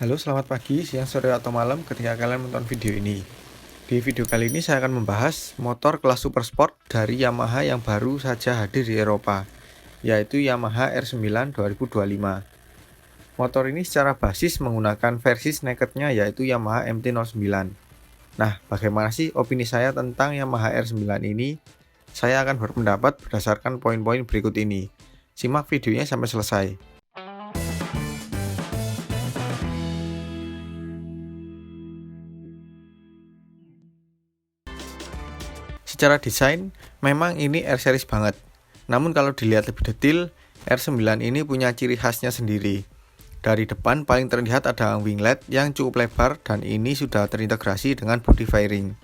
Halo, selamat pagi, siang, sore, atau malam ketika kalian menonton video ini. Di video kali ini saya akan membahas motor kelas super sport dari Yamaha yang baru saja hadir di Eropa, yaitu Yamaha R9 2025. Motor ini secara basis menggunakan versi nakednya yaitu Yamaha MT-09. Nah, bagaimana sih opini saya tentang Yamaha R9 ini? Saya akan berpendapat berdasarkan poin-poin berikut ini. Simak videonya sampai selesai. Secara desain, memang ini R-series banget. Namun kalau dilihat lebih detail, R9 ini punya ciri khasnya sendiri. Dari depan paling terlihat ada winglet yang cukup lebar dan ini sudah terintegrasi dengan body fairing.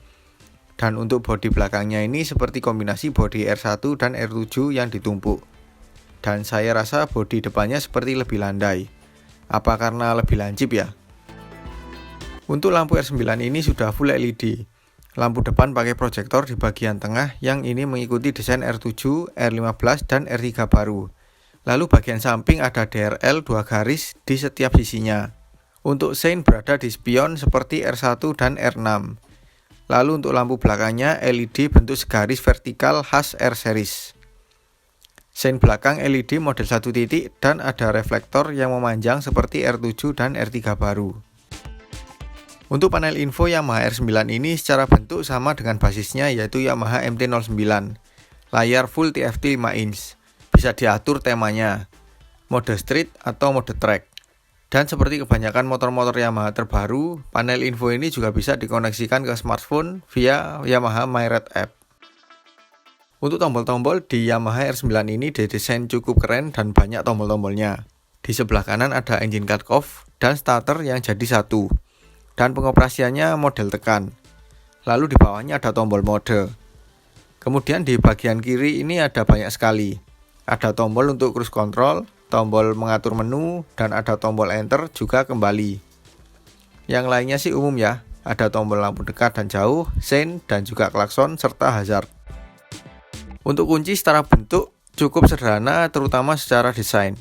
Dan untuk bodi belakangnya ini seperti kombinasi bodi R1 dan R7 yang ditumpuk. Dan saya rasa bodi depannya seperti lebih landai. Apa karena lebih lancip ya? Untuk lampu R9 ini sudah full LED. Lampu depan pakai proyektor di bagian tengah yang ini mengikuti desain R7, R15, dan R3 baru. Lalu bagian samping ada DRL 2 garis di setiap sisinya. Untuk sein berada di spion seperti R1 dan R6. Lalu untuk lampu belakangnya LED bentuk segaris vertikal khas R-series. Sein belakang LED model 1 titik dan ada reflektor yang memanjang seperti R7 dan R3 baru. Untuk panel info Yamaha R9 ini secara bentuk sama dengan basisnya yaitu Yamaha MT-09. Layar full TFT 5 inch. Bisa diatur temanya, mode street atau mode track. Dan seperti kebanyakan motor-motor Yamaha terbaru, panel info ini juga bisa dikoneksikan ke smartphone via Yamaha MyRide App. Untuk tombol-tombol di Yamaha R9 ini didesain cukup keren dan banyak tombol-tombolnya. Di sebelah kanan ada engine cut-off dan starter yang jadi satu. Dan pengoperasiannya model tekan. Lalu di bawahnya ada tombol mode. Kemudian di bagian kiri ini ada banyak sekali. Ada tombol untuk cruise control, tombol mengatur menu, dan ada tombol enter juga kembali. Yang lainnya sih umum ya. Ada tombol lampu dekat dan jauh, sein, dan juga klakson serta hazard. Untuk kunci secara bentuk cukup sederhana terutama secara desain.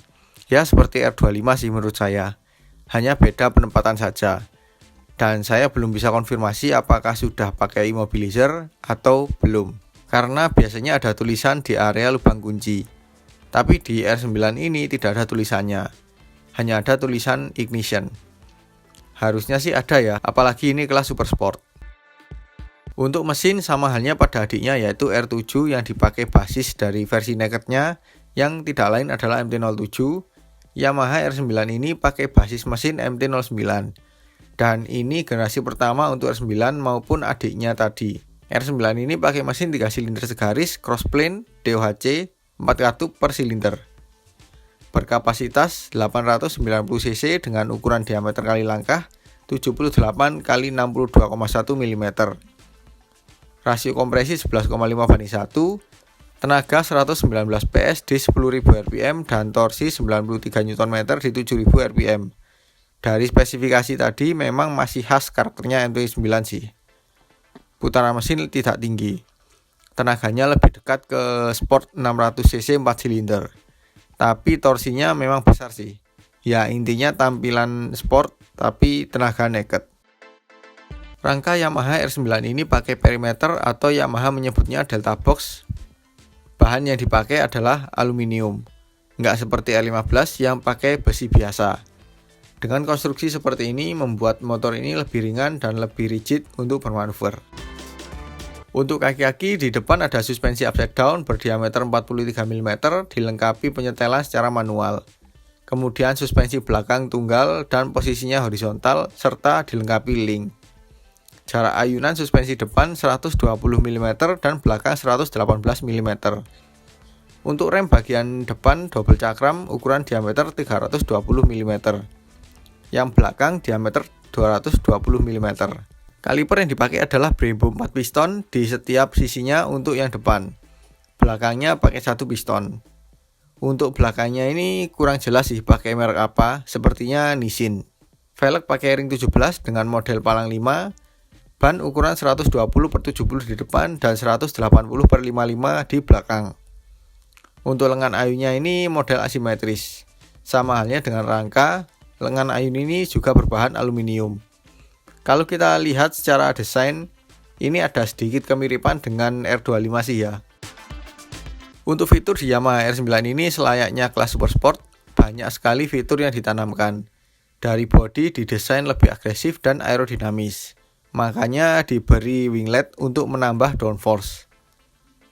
Ya seperti R25 sih menurut saya. Hanya beda penempatan saja. Dan saya belum bisa konfirmasi apakah sudah pakai immobilizer atau belum. Karena biasanya ada tulisan di area lubang kunci. Tapi di R9 ini tidak ada tulisannya. Hanya ada tulisan ignition. Harusnya sih ada ya, apalagi ini kelas super sport. Untuk mesin sama halnya pada adiknya yaitu R7 yang dipakai basis dari versi nakednya yang tidak lain adalah MT-07. Yamaha R9 ini pakai basis mesin MT-09. Dan ini generasi pertama untuk R9 maupun adiknya tadi. R9 ini pakai mesin 3 silinder segaris crossplane DOHC 4 katup per silinder. Berkapasitas 890 cc dengan ukuran diameter kali langkah 78 x 62,1 mm. Rasio kompresi 11,5 banding 1. Tenaga 119 PS di 10.000 rpm dan torsi 93 Nm di 7.000 rpm. Dari spesifikasi tadi memang masih khas karakternya MT-9 sih. Putaran mesin tidak tinggi. Tenaganya lebih dekat ke Sport 600cc 4 silinder. Tapi torsinya memang besar sih. Ya intinya tampilan sport tapi tenaga naked. Rangka Yamaha R9 ini pakai perimeter atau Yamaha menyebutnya Delta Box. Bahan yang dipakai adalah aluminium. Nggak seperti R15 yang pakai besi biasa. Dengan konstruksi seperti ini membuat motor ini lebih ringan dan lebih rigid untuk bermanuver. Untuk kaki-kaki di depan ada suspensi upside down berdiameter 43 mm dilengkapi penyetelan secara manual. Kemudian suspensi belakang tunggal dan posisinya horizontal serta dilengkapi link. Jarak ayunan suspensi depan 120 mm dan belakang 118 mm. Untuk rem bagian depan double cakram ukuran diameter 320 mm. Yang belakang diameter 220 mm. Kaliper yang dipakai adalah Brembo 4 piston di setiap sisinya untuk yang depan. Belakangnya pakai 1 piston. Untuk belakangnya ini kurang jelas sih pakai merek apa, sepertinya Nissin. Velg pakai ring 17 dengan model palang 5. Ban ukuran 120/70 di depan dan 180/55 di belakang. Untuk lengan ayunya ini model asimetris. Sama halnya dengan rangka. lengan ayun ini juga berbahan aluminium. Kalau kita lihat secara desain, ini ada sedikit kemiripan dengan R25 sih ya. Untuk fitur di Yamaha R9 ini selayaknya kelas super sport, banyak sekali fitur yang ditanamkan. Dari bodi didesain lebih agresif dan aerodinamis, makanya diberi winglet untuk menambah downforce.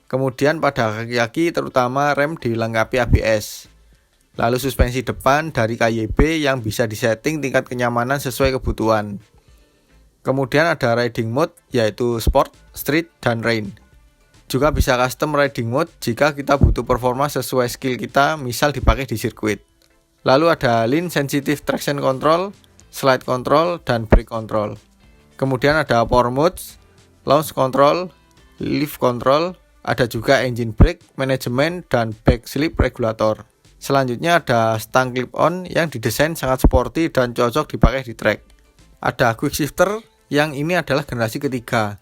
Kemudian pada kaki-kaki terutama rem dilengkapi ABS. Lalu suspensi depan dari KYB yang bisa disetting tingkat kenyamanan sesuai kebutuhan. Kemudian ada riding mode yaitu Sport, Street, dan Rain. Juga bisa custom riding mode jika kita butuh performa sesuai skill kita, misal dipakai di sirkuit. Lalu ada Lean Sensitive Traction Control, Slide Control, dan Brake Control. Kemudian ada Power Modes, Launch Control, Lift Control, ada juga Engine Brake, Management, dan Back Slip Regulator. Selanjutnya ada stang clip-on yang didesain sangat sporty dan cocok dipakai di track. Ada Quick Shifter yang ini adalah generasi ketiga.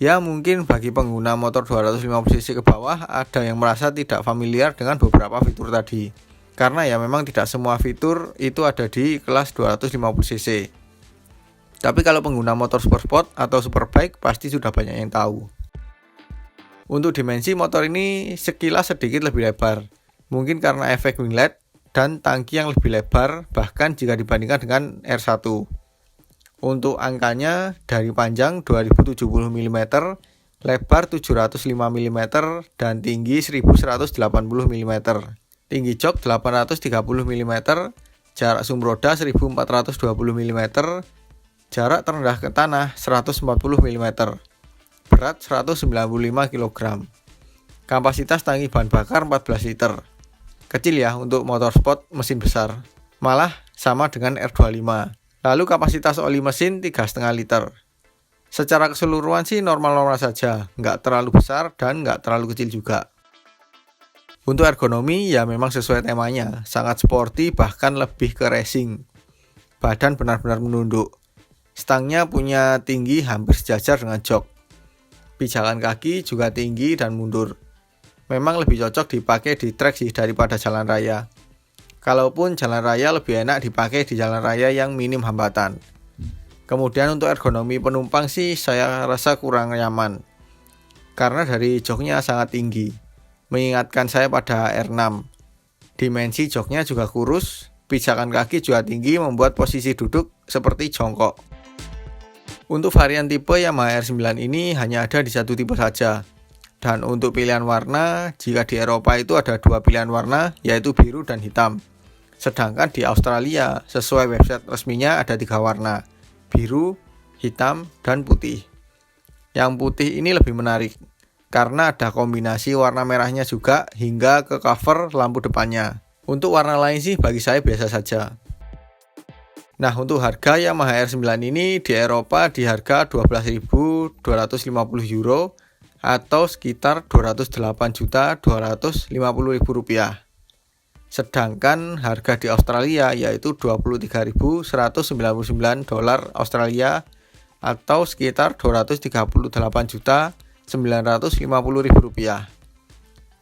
Ya mungkin bagi pengguna motor 250cc ke bawah ada yang merasa tidak familiar dengan beberapa fitur tadi. Karena ya memang tidak semua fitur itu ada di kelas 250cc. Tapi kalau pengguna motor super sport atau superbike pasti sudah banyak yang tahu. Untuk dimensi motor ini sekilas sedikit lebih lebar. Mungkin karena efek winglet dan tangki yang lebih lebar bahkan jika dibandingkan dengan R1. Untuk angkanya dari panjang 2070 mm, lebar 705 mm, dan tinggi 1180 mm. Tinggi jok 830 mm, jarak sumber roda 1420 mm, jarak terendah ke tanah 140 mm. Berat 195 kg. Kapasitas tangki bahan bakar 14 liter. Kecil ya untuk motor sport mesin besar. Malah sama dengan R25. Lalu kapasitas oli mesin 3,5 liter. Secara keseluruhan sih normal-normal saja, nggak terlalu besar dan nggak terlalu kecil juga. Untuk ergonomi ya memang sesuai temanya, sangat sporty bahkan lebih ke racing. Badan benar-benar menunduk. Stangnya punya tinggi hampir sejajar dengan jok. Pijakan kaki juga tinggi dan mundur. Memang lebih cocok dipakai di trek sih daripada jalan raya. Kalaupun jalan raya lebih enak dipakai di jalan raya yang minim hambatan. Kemudian untuk ergonomi penumpang sih saya rasa kurang nyaman. Karena dari joknya sangat tinggi. Mengingatkan saya pada R6. Dimensi joknya juga kurus, pijakan kaki juga tinggi membuat posisi duduk seperti jongkok. Untuk varian tipe Yamaha R9 ini hanya ada di satu tipe saja. Dan untuk pilihan warna, jika di Eropa itu ada dua pilihan warna, yaitu biru dan hitam. Sedangkan di Australia, sesuai website resminya ada 3 warna, biru, hitam, dan putih. Yang putih ini lebih menarik, karena ada kombinasi warna merahnya juga hingga ke cover lampu depannya. Untuk warna lain sih bagi saya biasa saja. Nah untuk harga Yamaha R9 ini di Eropa di harga 12.250 euro atau sekitar 208.250.000 rupiah. Sedangkan harga di Australia yaitu 23.199 dolar Australia atau sekitar 238.950.000 rupiah.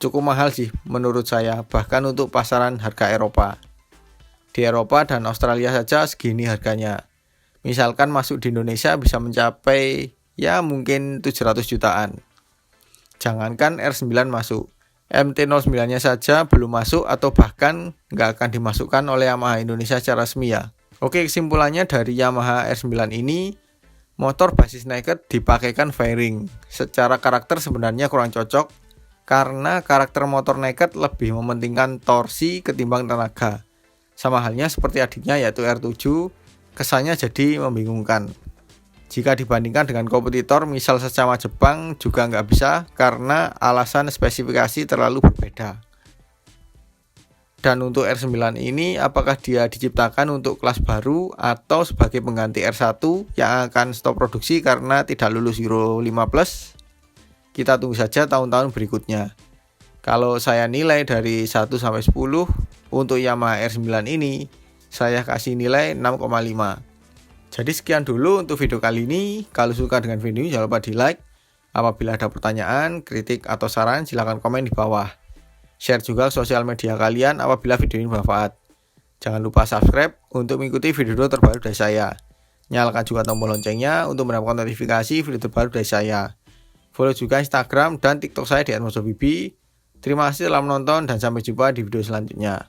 Cukup mahal sih menurut saya, bahkan untuk pasaran harga Eropa. Di Eropa dan Australia saja segini harganya. Misalkan masuk di Indonesia bisa mencapai ya mungkin 700 jutaan. Jangankan R9 masuk, MT-09-nya saja belum masuk atau bahkan nggak akan dimasukkan oleh Yamaha Indonesia secara resmi ya. Oke, kesimpulannya dari Yamaha R9 ini, motor basis naked dipakaikan fairing. Secara karakter sebenarnya kurang cocok, karena karakter motor naked lebih mementingkan torsi ketimbang tenaga. Sama halnya seperti adiknya yaitu R7, kesannya jadi membingungkan. Jika dibandingkan dengan kompetitor misal sesama Jepang juga nggak bisa karena alasan spesifikasi terlalu berbeda. Dan untuk R9 ini apakah dia diciptakan untuk kelas baru atau sebagai pengganti R1 yang akan stop produksi karena tidak lulus Euro 5+? Kita tunggu saja tahun-tahun berikutnya. Kalau saya nilai dari 1 sampai 10 untuk Yamaha R9 ini, saya kasih nilai 6,5. Jadi sekian dulu untuk video kali ini. Kalau suka dengan video ini jangan lupa di like. Apabila ada pertanyaan, kritik, atau saran silahkan komen di bawah. Share juga ke sosial media kalian apabila video ini bermanfaat. Jangan lupa subscribe untuk mengikuti video terbaru dari saya. Nyalakan juga tombol loncengnya untuk mendapatkan notifikasi video terbaru dari saya. Follow juga Instagram dan TikTok saya di @mojobibi. Terima kasih telah menonton dan sampai jumpa di video selanjutnya.